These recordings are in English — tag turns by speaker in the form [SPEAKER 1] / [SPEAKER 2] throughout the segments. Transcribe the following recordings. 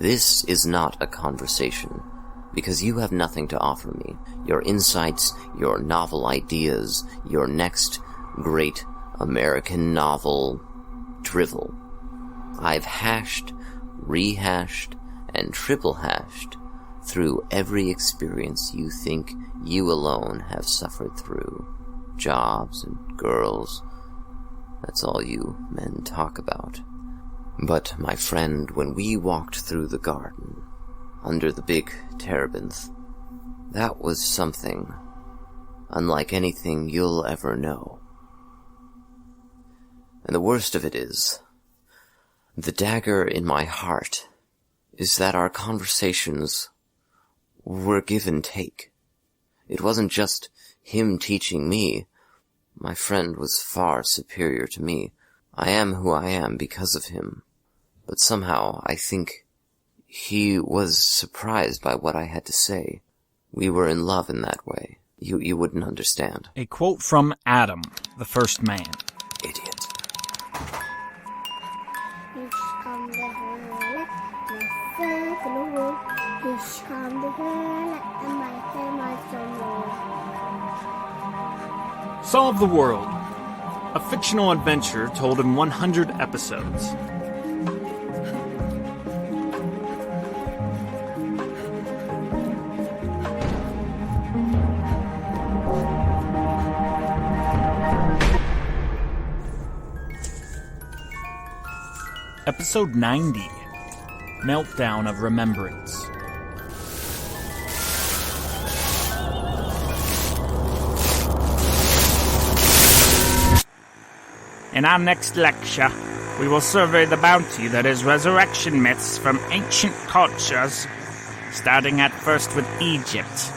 [SPEAKER 1] This is not a conversation, because you have nothing to offer me. Your insights, your novel ideas, your next great American novel drivel. I've hashed, rehashed, and triple-hashed through every experience you think you alone have suffered through. Jobs and girls. That's all you men talk about. But, my friend, when we walked through the garden, under the big terebinth, that was something unlike anything you'll ever know. And the worst of it is, the dagger in my heart is that our conversations were give and take. It wasn't just him teaching me. My friend was far superior to me. I am who I am because of him. But somehow I think he was surprised by what I had to say. We were in love in that way. You wouldn't understand.
[SPEAKER 2] A quote from Adam, the first man.
[SPEAKER 1] Idiot.
[SPEAKER 2] Solve the World. A fictional adventure told in 100 episodes. Episode 90. Meltdown of Remembrance. In our next lecture, we will survey the bounty that is resurrection myths from ancient cultures, starting at first with Egypt,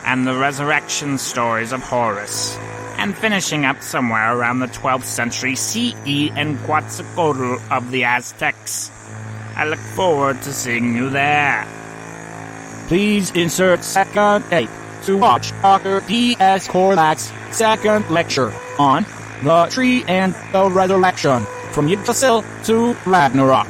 [SPEAKER 2] and the resurrection stories of Horus, and finishing up somewhere around the 12th century CE in Quetzalcoatl of the Aztecs. I look forward to seeing you there. Please insert second tape to watch Dr. D.S. Korlak's second lecture on the Tree and the Resurrection, from Yggdrasil to Ragnarok.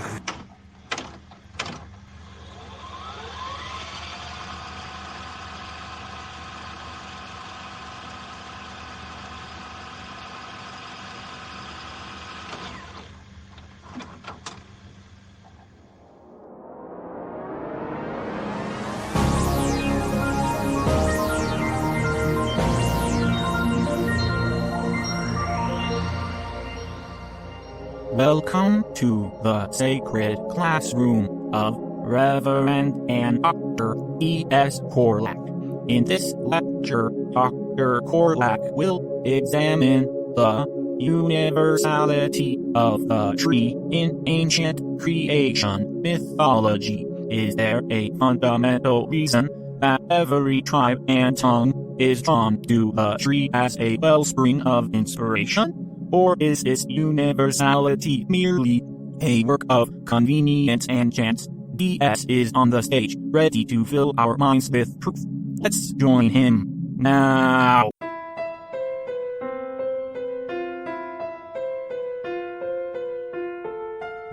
[SPEAKER 2] Welcome to the sacred classroom of Reverend and Dr. E.S. Korlak. In this lecture, Dr. Korlak will examine the universality of the tree in ancient creation mythology. Is there a fundamental reason that every tribe and tongue is drawn to the tree as a wellspring of inspiration? Or is this universality merely a work of convenience and chance? DS is on the stage, ready to fill our minds with proof. Let's join him now.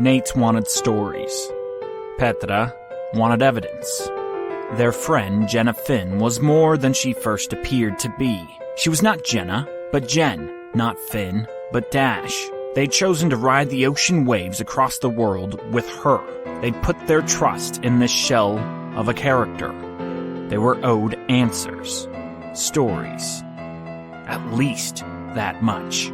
[SPEAKER 2] Nejc wanted stories. Petra wanted evidence. Their friend, Jenna Finn, was more than she first appeared to be. She was not Jenna, but Jenn, not Finn, but Dash. They'd chosen to ride the ocean waves across the world with her. They'd put their trust in this shell of a character. They were owed answers. Stories. At least that much.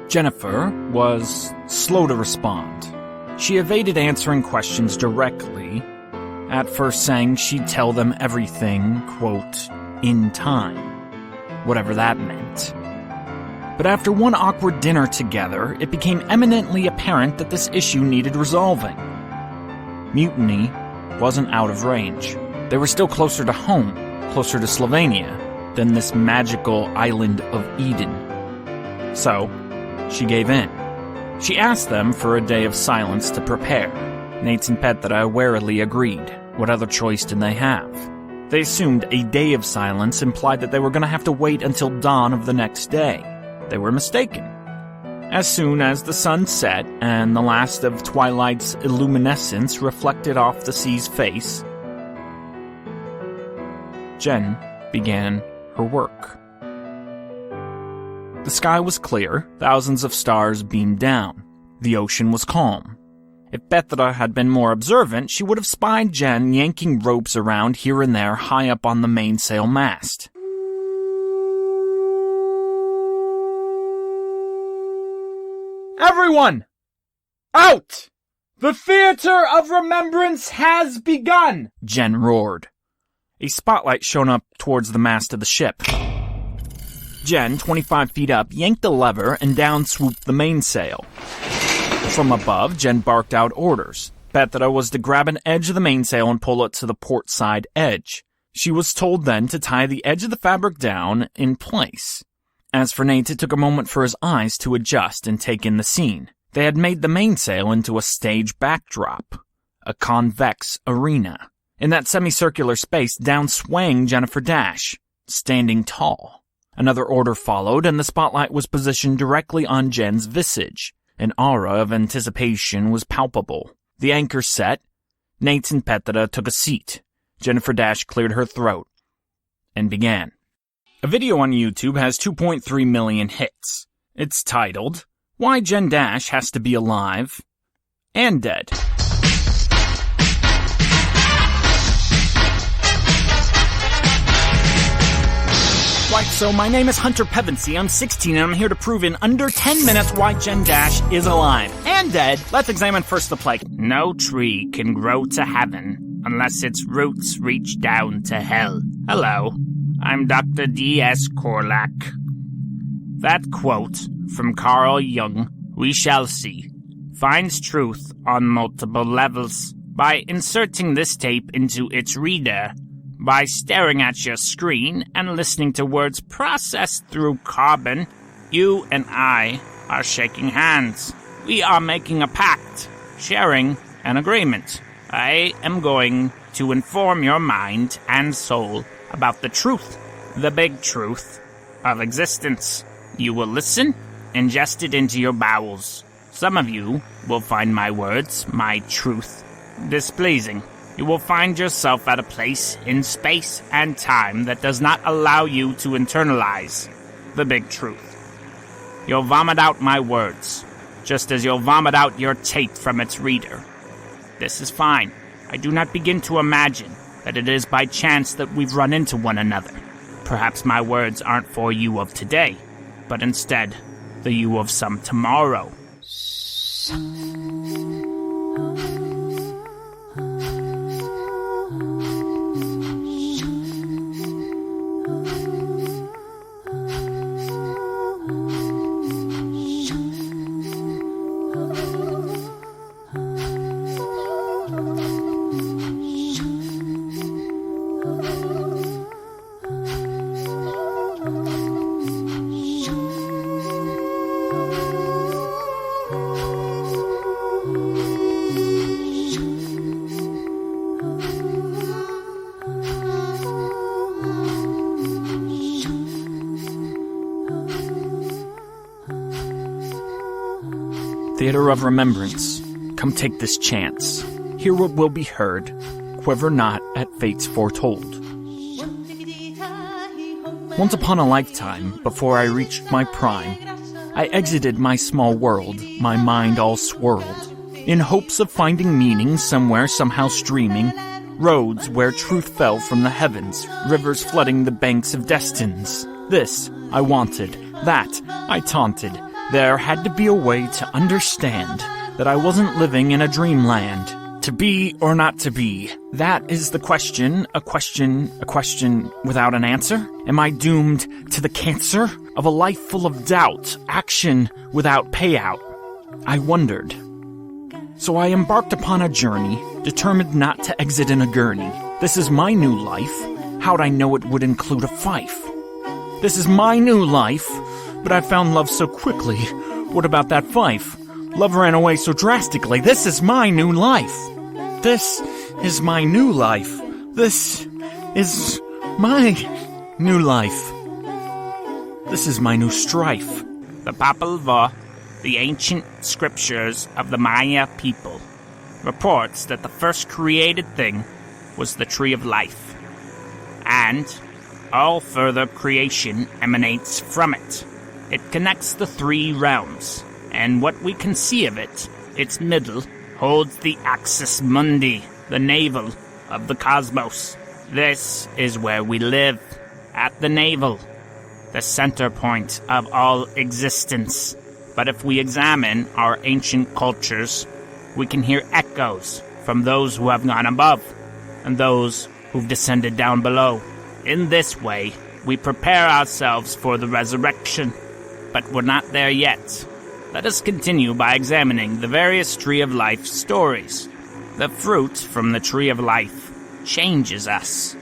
[SPEAKER 2] Jennifer was slow to respond. She evaded answering questions directly, at first saying she'd tell them everything, quote, in time. Whatever that meant. But after one awkward dinner together, it became eminently apparent that this issue needed resolving. Mutiny wasn't out of range. They were still closer to home, closer to Slovenia, than this magical island of Eden. So, she gave in. She asked them for a day of silence to prepare. Nejc and Petra warily agreed. What other choice did they have? They assumed a day of silence implied that they were going to have to wait until dawn of the next day. They were mistaken. As soon as the sun set and the last of twilight's illuminescence reflected off the sea's face, Jenn began her work. The sky was clear, thousands of stars beamed down. The ocean was calm. If Petra had been more observant, she would have spied Jenn yanking ropes around here and there high up on the mainsail mast. Everyone! Out! The Theater of Remembrance has begun! Jenn roared. A spotlight shone up towards the mast of the ship. Jenn, 25 feet up, yanked a lever and down swooped the mainsail. From above, Jenn barked out orders. Petra was to grab an edge of the mainsail and pull it to the port side edge. She was told then to tie the edge of the fabric down in place. As for Nejc, it took a moment for his eyes to adjust and take in the scene. They had made the mainsail into a stage backdrop, a convex arena. In that semicircular space, down swang Jennifer Dash, standing tall. Another order followed, and the spotlight was positioned directly on Jenn's visage. An aura of anticipation was palpable. The anchor set. Nejc and Petra took a seat. Jennifer Dash cleared her throat and began. A video on YouTube has 2.3 million hits. It's titled, Why Jenn Dash Has to Be Alive and Dead. Right, so my name is Hunter Pevensey, I'm 16 and I'm here to prove in under 10 minutes why Jenn Dash is alive and dead. Let's examine first the plague. No tree can grow to heaven unless its roots reach down to hell. Hello, I'm Dr. D.S. Korlak. That quote from Carl Jung, we shall see, finds truth on multiple levels. By inserting this tape into its reader, by staring at your screen and listening to words processed through carbon, you and I are shaking hands. We are making a pact, sharing an agreement. I am going to inform your mind and soul about the truth, the big truth of existence. You will listen, ingest it into your bowels. Some of you will find my words, my truth, displeasing. You will find yourself at a place in space and time that does not allow you to internalize the big truth. You'll vomit out my words, just as you'll vomit out your tape from its reader. This is fine. I do not begin to imagine that it is by chance that we've run into one another. Perhaps my words aren't for you of today, but instead the you of some tomorrow. Theater of Remembrance, come take this chance. Hear what will be heard, quiver not at fates foretold. Once upon a lifetime, before I reached my prime, I exited my small world, my mind all swirled, in hopes of finding meaning somewhere somehow streaming, roads where truth fell from the heavens, rivers flooding the banks of destines. This I wanted, that I taunted. There had to be a way to understand that I wasn't living in a dreamland. To be or not to be, that is the question, a question without an answer? Am I doomed to the cancer of a life full of doubt, action without payout? I wondered. So I embarked upon a journey, determined not to exit in a gurney. This is my new life. How'd I know it would include a fife? This is my new life. But I found love so quickly. What about that fife? Love ran away so drastically. This is my new life. This is my new life. This is my new life. This is my new strife. The papal va, the ancient scriptures of the Maya people reports that the first created thing was the tree of life, and all further creation emanates from it. It connects the three realms, and what we can see of it, its middle, holds the axis mundi, the navel of the cosmos. This is where we live, at the navel, the center point of all existence. But if we examine our ancient cultures, we can hear echoes from those who have gone above and those who've descended down below. In this way, we prepare ourselves for the resurrection, but we're not there yet. Let us continue by examining the various Tree of Life stories. The fruit from the Tree of Life changes us.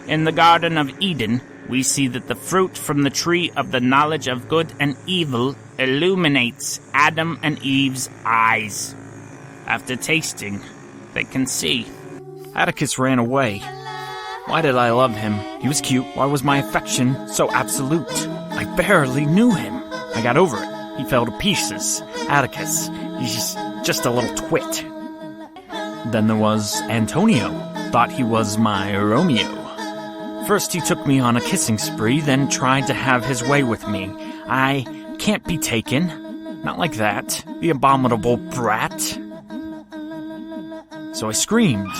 [SPEAKER 2] In the Garden of Eden, we see that the fruit from the tree of the knowledge of good and evil illuminates Adam and Eve's eyes. After tasting, they can see. Atticus ran away. Why did I love him? He was cute. Why was my affection so absolute? I barely knew him. I got over it. He fell to pieces. Atticus, he's just a little twit. Then there was Antonio. Thought he was my Romeo. First he took me on a kissing spree, then tried to have his way with me. I can't be taken. Not like that. The abominable brat. So I screamed.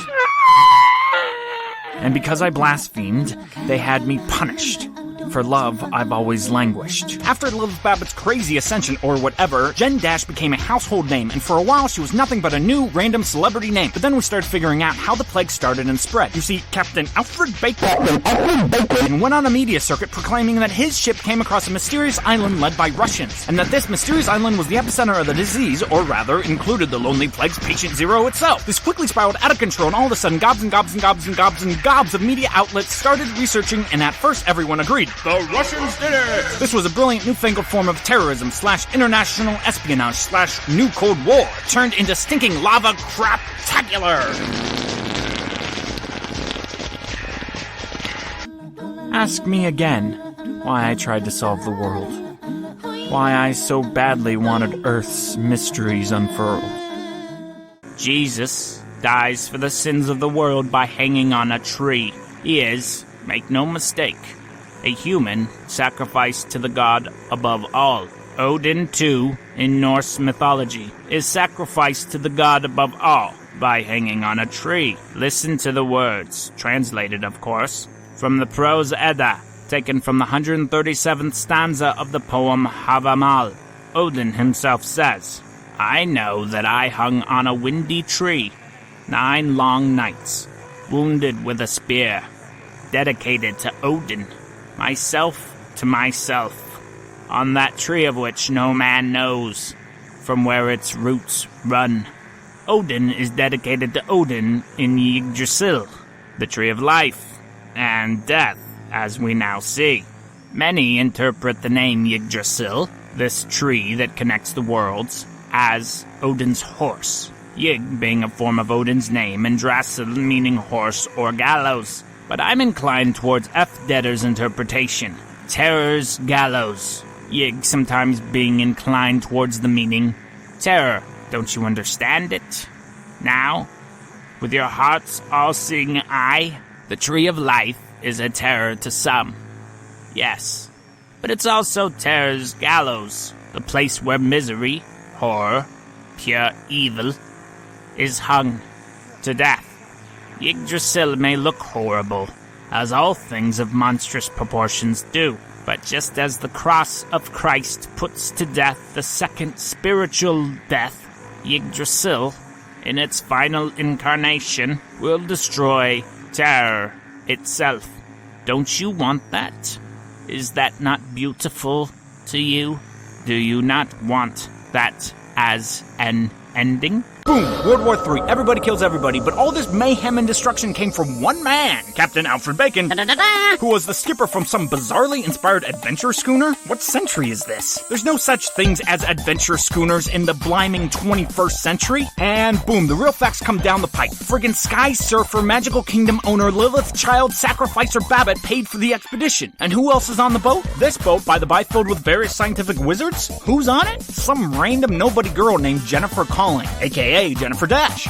[SPEAKER 2] And because I blasphemed, they had me punished. For love, I've always languished. After Lilith Babbitt's crazy ascension or whatever, Jen Dash became a household name, and for a while she was nothing but a new, random celebrity name. But then we started figuring out how the plague started and spread. You see, Captain Alfred Bacon went on a media circuit proclaiming that his ship came across a mysterious island led by Russians, and that this mysterious island was the epicenter of the disease, or rather, included the lonely plague's patient zero itself. This quickly spiraled out of control, and all of a sudden, gobs and gobs and gobs and gobs and gobs of media outlets started researching, and at first everyone agreed. The Russians did it! This was a brilliant newfangled form of terrorism / international espionage / new Cold War, turned into stinking lava crap-tacular! Ask me again why I tried to solve the world. Why I so badly wanted Earth's mysteries unfurled. Jesus dies for the sins of the world by hanging on a tree. He is, make no mistake, a human sacrificed to the god above all. Odin, too, in Norse mythology, is sacrificed to the god above all by hanging on a tree. Listen to the words, translated, of course, from the Prose Edda, taken from the 137th stanza of the poem Havamal. Odin himself says, I know that I hung on a windy tree 9 long nights, wounded with a spear, dedicated to Odin, myself to myself, on that tree of which no man knows from where its roots run. Odin is dedicated to Odin in Yggdrasil, the tree of life and death, as we now see. Many interpret the name Yggdrasil, this tree that connects the worlds, as Odin's horse, Ygg being a form of Odin's name and Drasil meaning horse or gallows. But I'm inclined towards F. Detter's interpretation, terror's gallows, Ygg sometimes being inclined towards the meaning terror. Don't you understand it? Now, with your heart's all-seeing eye, the tree of life is a terror to some. Yes, but it's also terror's gallows, the place where misery, horror, pure evil, is hung to death. Yggdrasil may look horrible, as all things of monstrous proportions do, but just as the cross of Christ puts to death the second spiritual death, Yggdrasil, in its final incarnation, will destroy terror itself. Don't you want that? Is that not beautiful to you? Do you not want that as an ending? Boom! World War III. Everybody kills everybody, but all this mayhem and destruction came from one man, Captain Alfred Bacon, who was the skipper from some bizarrely inspired adventure schooner? What century is this? There's no such things as adventure schooners in the bliming 21st century. And boom, the real facts come down the pipe. Friggin' Sky Surfer, Magical Kingdom owner, Lilith Child, Sacrificer Babbitt paid for the expedition. And who else is on the boat? This boat, by the by, filled with various scientific wizards. Who's on it? Some random nobody girl named Jennifer Calling, aka Jennifer Dash.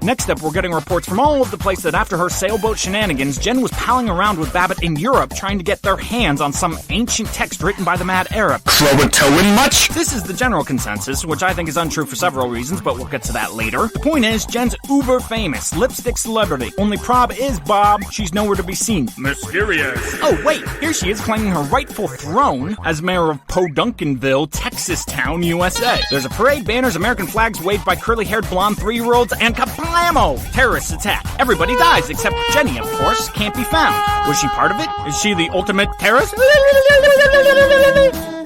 [SPEAKER 2] Next up, we're getting reports from all over the place that after her sailboat shenanigans, Jenn was palling around with Babbitt in Europe trying to get their hands on some ancient text written by the mad Arab.
[SPEAKER 3] Croatoan much?
[SPEAKER 2] This is the general consensus, which I think is untrue for several reasons, but we'll get to that later. The point is, Jenn's uber famous, lipstick celebrity. Only prob is Bob, she's nowhere to be seen. Mysterious. Oh wait, here she is claiming her rightful throne as mayor of Poduncanville, Texas Town, USA. There's a parade, banners, American flags waved by curly-haired blonde 3-year-olds, and kablammo! Terrorist attack. Everybody dies, except Jenny, of course, can't be found. Was she part of it? Is she the ultimate terrorist?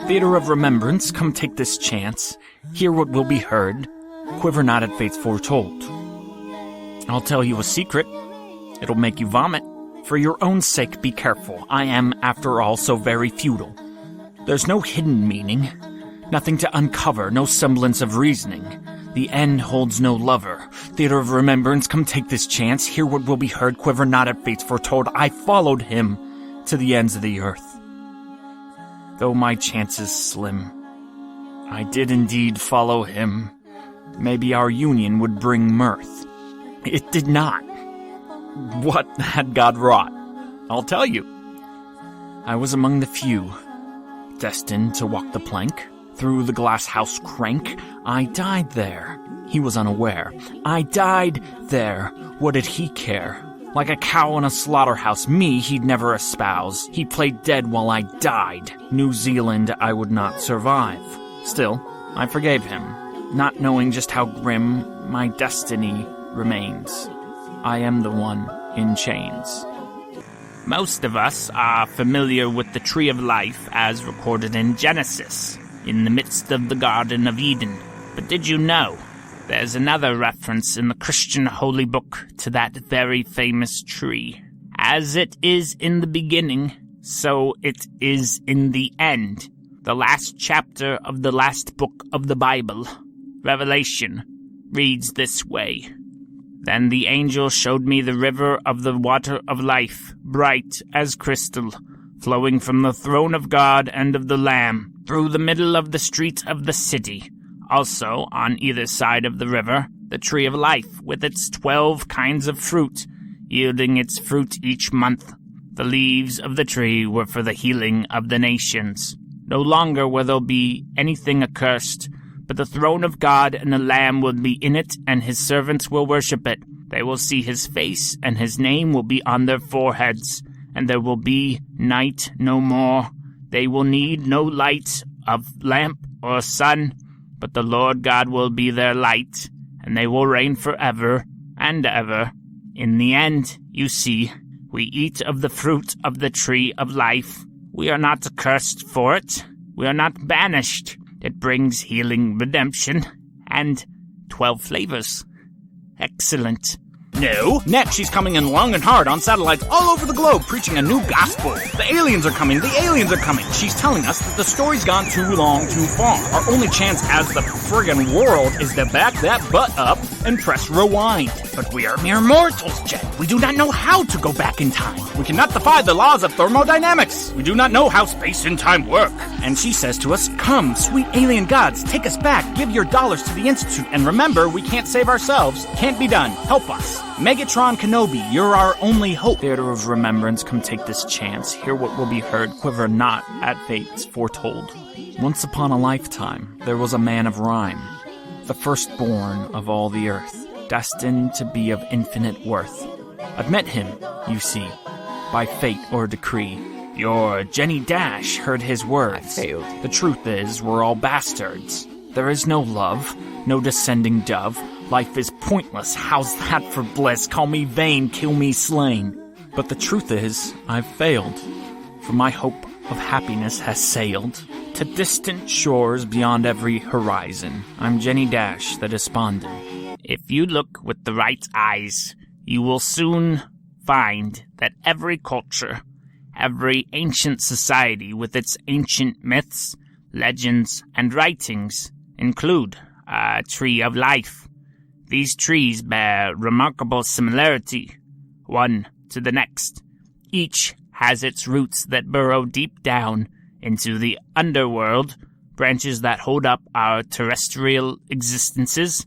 [SPEAKER 2] Theater of Remembrance, come take this chance. Hear what will be heard. Quiver not at fate's foretold. I'll tell you a secret. It'll make you vomit. For your own sake, be careful. I am, after all, so very futile. There's no hidden meaning. Nothing to uncover, no semblance of reasoning. The end holds no lover. Theater of Remembrance, come take this chance. Hear what will be heard. Quiver not at fate's foretold. I followed him to the ends of the earth. Though my chances slim, I did indeed follow him. Maybe our union would bring mirth. It did not. What had God wrought? I'll tell you. I was among the few, destined to walk the plank. Through the glass house crank, I died there. He was unaware. I died there. What did he care? Like a cow in a slaughterhouse, me he'd never espouse. He played dead while I died. New Zealand I would not survive. Still, I forgave him, not knowing just how grim my destiny remains. I am the one in chains. Most of us are familiar with the Tree of Life as recorded in Genesis, in the midst of the Garden of Eden. But did you know there's another reference in the Christian holy book to that very famous tree? As it is in the beginning, so it is in the end. The last chapter of the last book of the Bible, Revelation, reads this way. Then the angel showed me the river of the water of life, bright as crystal, flowing from the throne of God and of the Lamb, through the middle of the street of the city. Also, on either side of the river, the tree of life, with its 12 kinds of fruit, yielding its fruit each month. The leaves of the tree were for the healing of the nations. No longer will there be anything accursed, but the throne of God and the Lamb will be in it, and his servants will worship it. They will see his face, and his name will be on their foreheads, and there will be night no more. They will need no light of lamp or sun, but the Lord God will be their light, and they will reign forever and ever. In the end, you see, we eat of the fruit of the tree of life. We are not accursed for it. We are not banished. It brings healing, redemption, and 12 flavors. Excellent. No. Next, she's coming in long and hard on satellites all over the globe, preaching a new gospel. The aliens are coming. The aliens are coming. She's telling us that the story's gone too long, too far. Our only chance as the friggin' world is to back that butt up and press rewind. But we are mere mortals, Jenn. We do not know how to go back in time. We cannot defy the laws of thermodynamics. We do not know how space and time work. And she says to us, come, sweet alien gods, take us back. Give your dollars to the Institute. And remember, we can't save ourselves. Can't be done. Help us. Megatron Kenobi, you're our only hope. Theater of Remembrance, come take this chance. Hear what will be heard, quiver not at fates foretold. Once upon a lifetime, there was a man of rhyme, the firstborn of all the earth, destined to be of infinite worth. I've met him, you see, by fate or decree. Your Jenny Dash heard his words.
[SPEAKER 1] I failed.
[SPEAKER 2] The truth is, we're all bastards. There is no love, no descending dove. Life is pointless, how's that for bliss? Call me vain, kill me slain. But the truth is, I've failed, for my hope of happiness has sailed. to distant shores beyond every horizon. I'm Jenny Dash, the despondent.
[SPEAKER 3] If you look with the right eyes, you will soon find that every culture, every ancient society with its ancient myths, legends, and writings include a tree of life. These trees bear remarkable similarity, one to the next. Each has its roots that burrow deep down into the underworld, branches that hold up our terrestrial existences,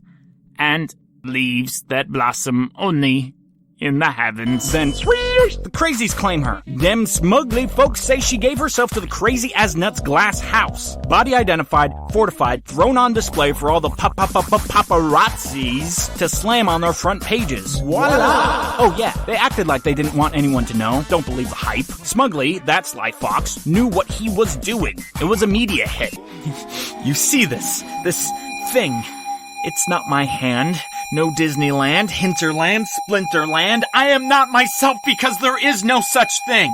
[SPEAKER 3] and leaves that blossom only in the heavens.
[SPEAKER 2] Then, the crazies claim her. Them smugly folks say she gave herself to the crazy-as-nuts glass house. Body identified, fortified, thrown on display for all the paparazzis to slam on their front pages. Voila! Oh yeah, they acted like they didn't want anyone to know. Don't believe the hype. Smugly, that sly fox, knew what he was doing. It was a media hit. You see this thing. It's not my hand. No Disneyland, Hinterland, Splinterland. I am not myself because there is no such thing.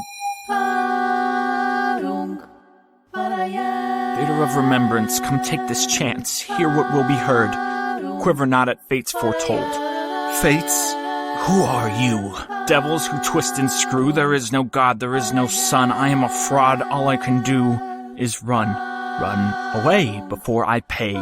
[SPEAKER 2] Theater of Remembrance, come take this chance. Hear what will be heard. Quiver not at fates foretold. Fates? Who are you? Devils who twist and screw. There is no God, there is no sun. I am a fraud. All I can do is run away before I pay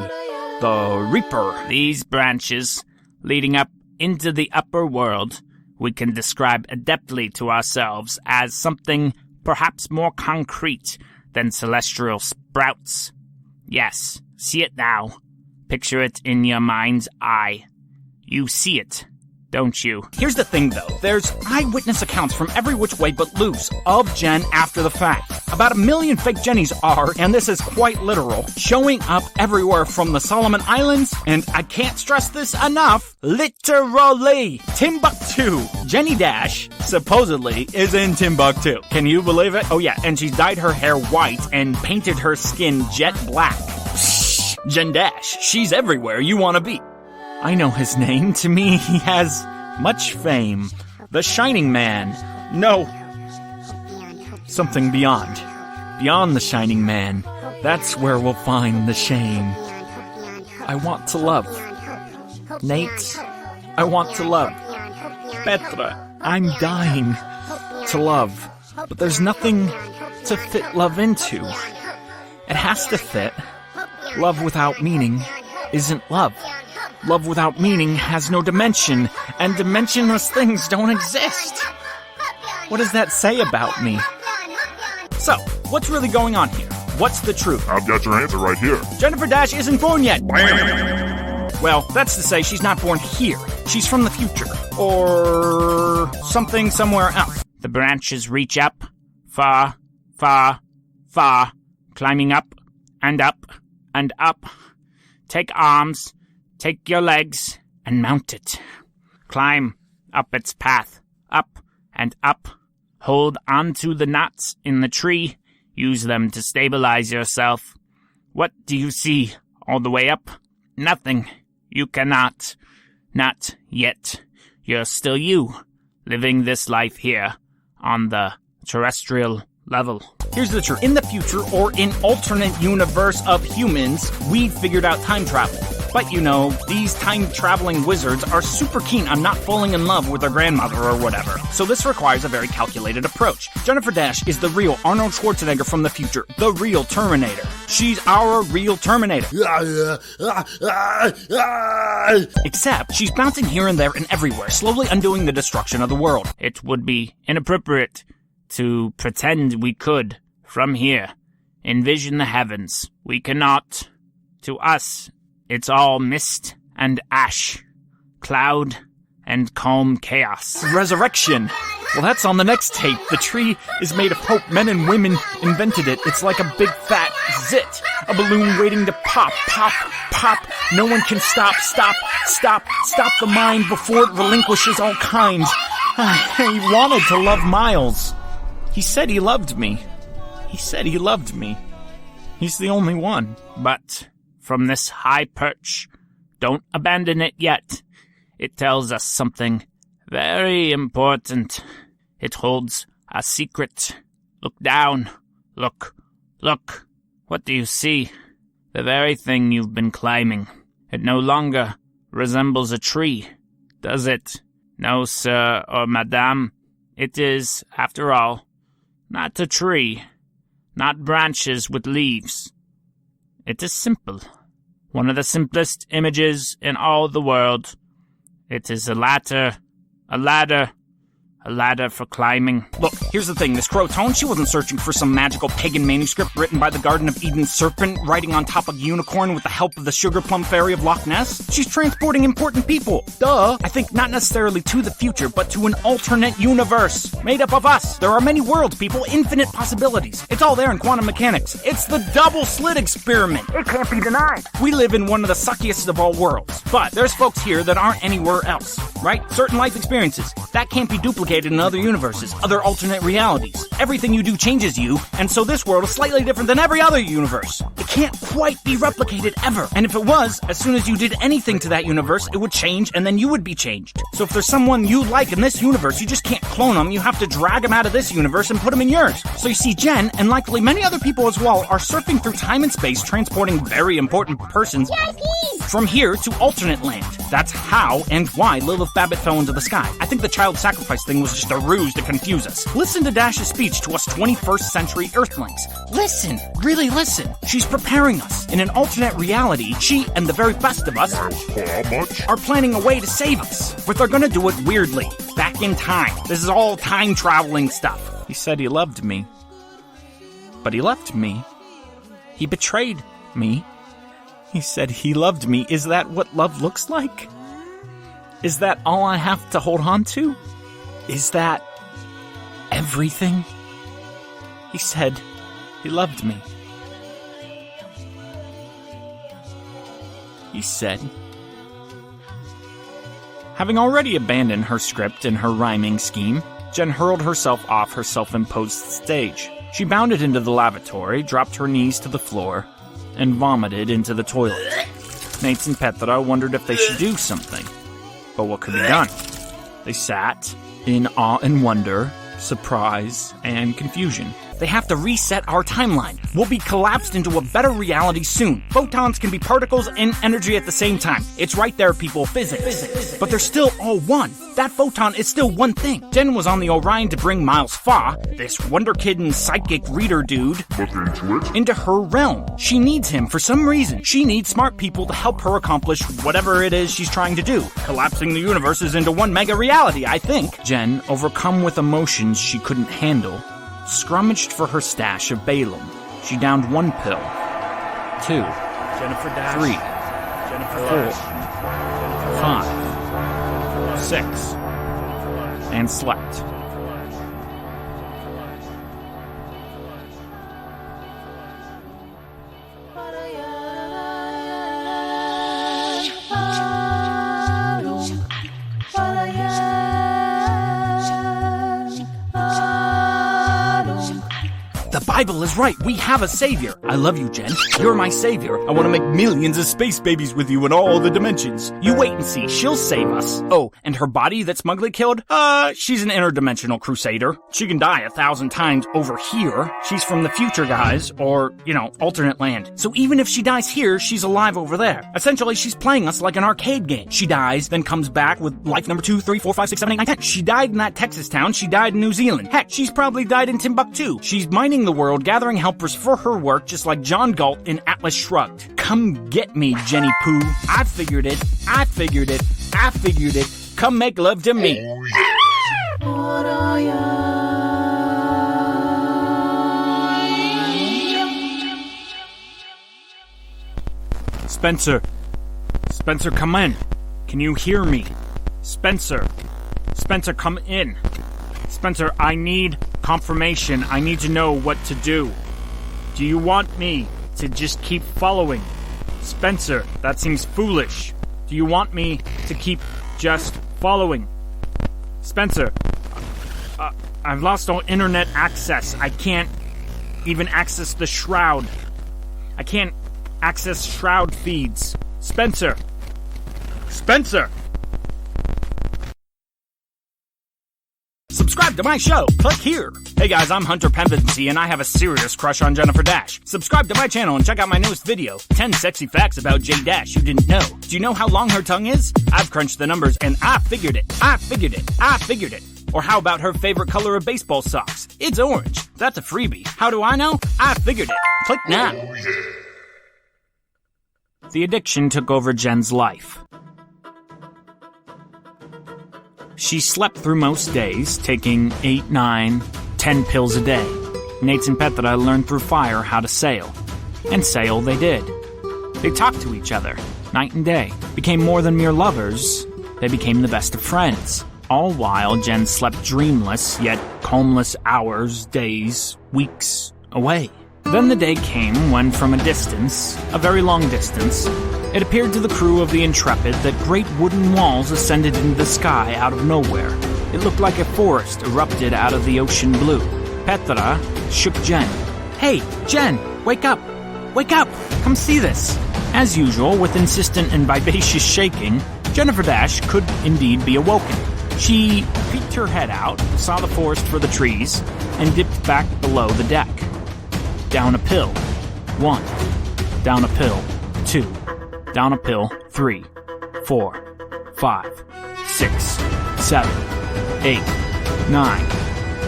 [SPEAKER 2] the Reaper.
[SPEAKER 3] These branches leading up into the upper world, we can describe adeptly to ourselves as something perhaps more concrete than celestial sprouts. Yes, see it now. Picture it in your mind's eye. You see it, don't you?
[SPEAKER 2] Here's the thing, though. There's eyewitness accounts from every which way but loose of Jenn after the fact. About 1 million fake Jennies are, and this is quite literal, showing up everywhere from the Solomon Islands, and I can't stress this enough, literally, Timbuktu. Jenny Dash, supposedly, is in Timbuktu. Can you believe it? Oh yeah, and she dyed her hair white and painted her skin jet black. Psh, Jenn Dash, she's everywhere you want to be. I know his name. To me, he has much fame. The Shining Man. No. Something beyond. Beyond the Shining Man. That's where we'll find the shame. I want to love. Nate, I want to love. Petra, I'm dying to love. But there's nothing to fit love into. It has to fit. Love without meaning isn't love. Love without meaning has no dimension, and dimensionless things don't exist. What does that say about me? So, what's really going on here? What's the truth?
[SPEAKER 4] I've got your answer right here.
[SPEAKER 2] Jennifer Dash isn't born yet. Well, that's to say she's not born here. She's from the future. Or something somewhere else.
[SPEAKER 3] The branches reach up, far, far, far, climbing up, and up, and up. Take arms, take your legs, and mount it. Climb up its path, up and up. Hold onto the knots in the tree. Use them to stabilize yourself. What do you see all the way up? Nothing. You cannot. Not yet. You're still you, living this life here on the terrestrial level.
[SPEAKER 2] Here's the truth. In the future, or in alternate universe of humans, we've figured out time travel. But you know, these time-traveling wizards are super keen on not falling in love with their grandmother or whatever. So this requires a very calculated approach. Jennifer Dash is the real Arnold Schwarzenegger from the future. The real Terminator. She's our real Terminator. Except, she's bouncing here and there and everywhere, slowly undoing the destruction of the world.
[SPEAKER 3] It would be inappropriate to pretend we could, from here, envision the heavens. We cannot. To us, it's all mist and ash, cloud and calm chaos.
[SPEAKER 2] Resurrection. Well, that's on the next tape. The tree is made of hope. Men and women invented it. It's like a big fat zit. A balloon waiting to pop, pop, pop. No one can stop the mind before it relinquishes all kinds. He wanted to love Miles. He said he loved me. He's the only one.
[SPEAKER 3] But from this high perch, don't abandon it yet. It tells us something very important. It holds a secret. Look down. Look. What do you see? The very thing you've been climbing. It no longer resembles a tree, does it? No, sir or madame. It is, after all, not a tree, not branches with leaves. It is simple. One of the simplest images in all the world. It is a ladder for climbing.
[SPEAKER 2] Look, here's the thing. Miss Croton, she wasn't searching for some magical pagan manuscript written by the Garden of Eden serpent riding on top of a unicorn with the help of the sugar plum fairy of Loch Ness. She's transporting important people. Duh. I think not necessarily to the future, but to an alternate universe. Made up of us. There are many worlds, people. Infinite possibilities. It's all there in quantum mechanics. It's the double slit experiment. It can't be denied. We live in one of the suckiest of all worlds. But there's folks here that aren't anywhere else, right? Certain life experiences. That can't be duplicated in other universes, other alternate realities. Everything you do changes you, and so this world is slightly different than every other universe. It can't quite be replicated ever. And if it was, as soon as you did anything to that universe, it would change, and then you would be changed. So if there's someone you like in this universe, you just can't clone them. You have to drag them out of this universe and put them in yours. So you see, Jenn, and likely many other people as well, are surfing through time and space, transporting very important persons from here to alternate land. That's how and why Lilith Babbitt fell into the sky. I think the child sacrifice thing was just a ruse to confuse us. Listen to Dash's speech to us 21st century Earthlings. Listen, really listen. She's preparing us. In an alternate reality, she and the very best of us are planning a way to save us. But they're gonna do it weirdly, back in time. This is all time traveling stuff. He said he loved me. But he left me. He betrayed me. He said he loved me. Is that what love looks like? Is that all I have to hold on to? Is that everything? He said he loved me. He said. Having already abandoned her script and her rhyming scheme, Jenn hurled herself off her self-imposed stage. She bounded into the lavatory, dropped her knees to the floor, and vomited into the toilet. Nejc and Petra wondered if they should do something. But what could be done? They sat in awe and wonder, surprise, and confusion. They have to reset our timeline. We'll be collapsed into a better reality soon. Photons can be particles and energy at the same time. It's right there, people. Physics. But they're still all one. That photon is still one thing. Jenn was on the Orion to bring Miles Fa, this wonder kid and psychic reader dude, into her realm. She needs him for some reason. She needs smart people to help her accomplish whatever it is she's trying to do. Collapsing the universes into one mega reality, I think. Jenn, overcome with emotions she couldn't handle, scrummaged for her stash of Balaam. She downed 1 pill, 2,
[SPEAKER 3] Jennifer Dash.
[SPEAKER 2] 3,
[SPEAKER 3] Jennifer
[SPEAKER 2] 4,
[SPEAKER 3] Dash.
[SPEAKER 2] 5, 6, and slept. The Bible is right. We have a savior. I love you, Jenn. You're my savior. I want to make millions of space babies with you in all the dimensions. You wait and see. She'll save us. Oh, and her body that Smugly killed? She's an interdimensional crusader. She can die 1,000 times over here. She's from the future, guys. Or, alternate land. So even if she dies here, she's alive over there. Essentially, she's playing us like an arcade game. She dies, then comes back with life number 2, 3, 4, 5, 6, 7, 8, 9, 10. She died in that Texas town. She died in New Zealand. Heck, she's probably died in Timbuktu. She's mining the world, gathering helpers for her work, just like John Galt in Atlas Shrugged. Come get me, Jenny Pooh. I figured it. Come make love to me. Spencer, come in. Can you hear me? Spencer, come in. Spencer, I need confirmation. I need to know what to do. Do you want me to just keep following? Spencer, that seems foolish. Do you want me to keep just following? Spencer, I've lost all internet access. I can't even access the shroud. I can't access shroud feeds. Spencer! Subscribe Subscribe to my show. Click here. Hey guys, I'm Hunter Pembency, and I have a serious crush on Jennifer Dash. Subscribe to my channel and check out my newest video, 10 sexy facts about J Dash you didn't know. Do you know how long her tongue is? I've crunched the numbers and I figured it. Or how about her favorite color of baseball socks? It's orange. That's a freebie. How do I know? I figured it. Click now. The addiction took over Jenn's life. She slept through most days, taking 8, 9, 10 pills a day. Nejc and Petra learned through fire how to sail. And sail they did. They talked to each other, night and day. Became more than mere lovers, they became the best of friends. All while Jenn slept dreamless, yet calmless hours, days, weeks away. Then the day came when from a distance, a very long distance, it appeared to the crew of the Intrepid that great wooden walls ascended into the sky out of nowhere. It looked like a forest erupted out of the ocean blue. Petra shook Jenn. Hey, Jenn, wake up! Wake up! Come see this! As usual, with insistent and vivacious shaking, Jennifer Dash could indeed be awoken. She peeked her head out, saw the forest for the trees, and dipped back below the deck. Down a pill. 1. Down a pill. 2. Down a pill. 3. 4. 5. 6. 7. 8. 9.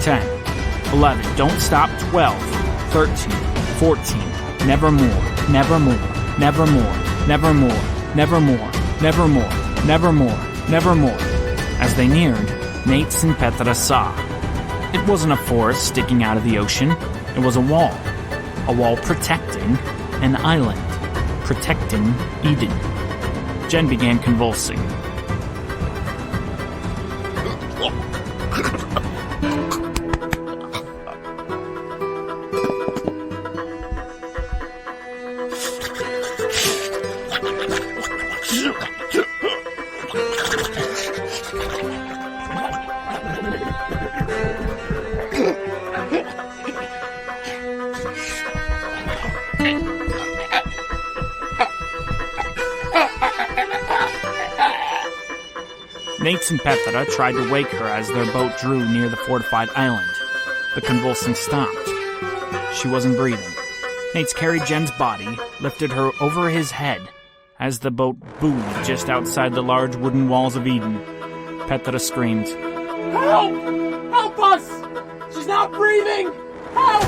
[SPEAKER 2] 10. 11. Don't stop. 12. 13. 14. Never more. Never more. Never more. Never more. Never more. Never more. Never more. Never more. As they neared, Nejc and Petra saw. It wasn't a forest sticking out of the ocean. It was a wall. A wall protecting an island. Protecting Eden. Jenn began convulsing. Nejc and Petra tried to wake her as their boat drew near the fortified island. The convulsing stopped. She wasn't breathing. Nejc carried Jenn's body, lifted her over his head as the boat buoyed just outside the large wooden walls of Eden. Petra screamed, "Help! Help us! She's not breathing! Help!"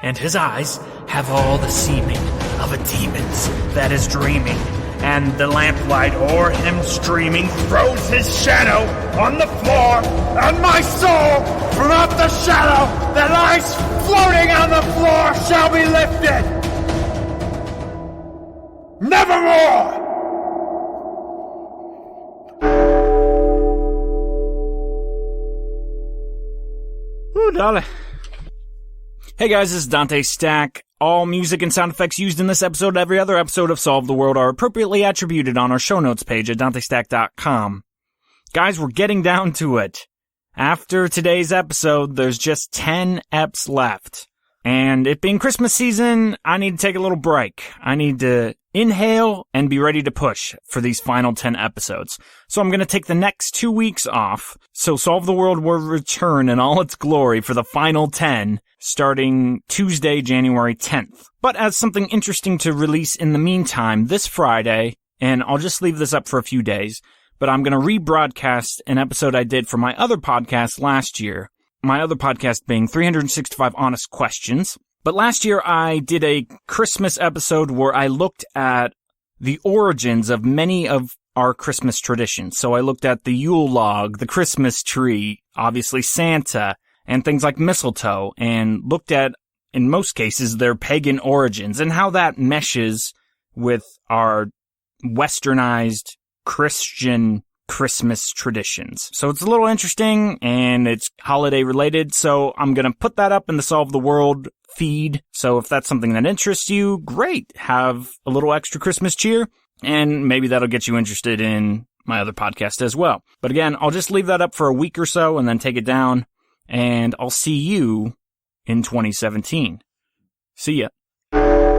[SPEAKER 2] And his eyes have all the seeming of a demon's that is dreaming, and the lamplight o'er him streaming throws his shadow on the floor, and my soul from out the shadow that lies floating on the floor shall be lifted. Nevermore! Ooh, darling. Hey guys, this is Dante Stack. All music and sound effects used in this episode and every other episode of Solve the World are appropriately attributed on our show notes page at dantestack.com. Guys, we're getting down to it. After today's episode, there's just 10 eps left. And it being Christmas season, I need to take a little break. I need to inhale and be ready to push for these final 10 episodes. So I'm going to take the next 2 weeks off. So Solve the World will return in all its glory for the final 10, starting Tuesday, January 10th. But as something interesting to release in the meantime, this Friday, and I'll just leave this up for a few days, but I'm going to rebroadcast an episode I did for my other podcast last year. My other podcast being 365 Honest Questions. But last year I did a Christmas episode where I looked at the origins of many of our Christmas traditions. So I looked at the Yule log, the Christmas tree, obviously Santa, and things like mistletoe, and looked at, in most cases, their pagan origins and how that meshes with our westernized Christian Christmas traditions. So it's a little interesting, and it's holiday related, so I'm gonna put that up in the Solve the World feed. So if that's something that interests you, great. Have a little extra Christmas cheer, and maybe that'll get you interested in my other podcast as well. But again, I'll just leave that up for a week or so and then take it down, and I'll see you in 2017. See ya.